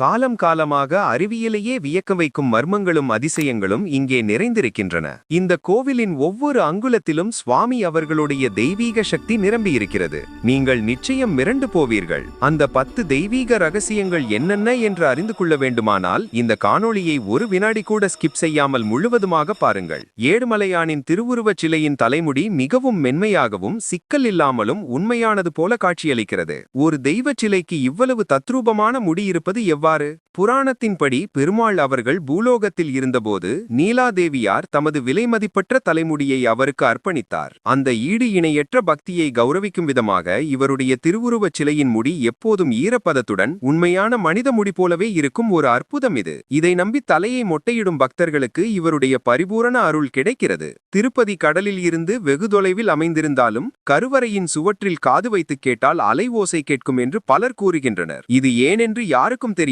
காலம் காலமாக அறிவியலையே வியக்க வைக்கும் மர்மங்களும் அதிசயங்களும் இங்கே நிறைந்திருக்கின்றன. இந்த கோவிலின் ஒவ்வொரு அங்குலத்திலும் சுவாமி அவர்களுடைய தெய்வீக சக்தி நிரம்பியிருக்கிறது. நீங்கள் நிச்சயம் மிரண்டு போவீர்கள். அந்த 10 தெய்வீக ரகசியங்கள் என்னென்ன என்று அறிந்து கொள்ள வேண்டுமானால் இந்த காணொளியை ஒரு வினாடி கூட ஸ்கிப் செய்யாமல் முழுவதுமாக பாருங்கள். ஏழுமலையானின் திருவுருவச் சிலையின் தலைமுடி மிகவும் மென்மையாகவும் சிக்கல் இல்லாமலும் உண்மையானது போல காட்சியளிக்கிறது. ஒரு தெய்வச் சிலைக்கு இவ்வளவு தத்ரூபமான முடி இருப்பது எவ்வாறு? புராணத்தின்படி பெருமாள் அவர்கள் பூலோகத்தில் இருந்தபோது நீலாதேவியார் தமது விலைமதிப்பற்ற தலைமுடியை அவருக்கு அர்ப்பணித்தார். அந்த ஈடு இணையற்ற பக்தியை கௌரவிக்கும் விதமாக இவருடைய திருவுருவச் சிலையின் முடி எப்போதும் ஈரப்பதத்துடன் உண்மையான மனித முடி போலவே இருக்கும் ஒரு அற்புதம் இது. இதை நம்பி தலையை மொட்டையிடும் பக்தர்களுக்கு இவருடைய பரிபூரண அருள் கிடைக்கிறது. திருப்பதி கடலில் இருந்து வெகு தொலைவில் அமைந்திருந்தாலும் கருவறையின் சுவற்றில் காது வைத்து கேட்டால் அலை ஓசை கேட்கும் என்று பலர் கூறுகின்றனர். இது ஏனென்று யாருக்கும் தெரியாது.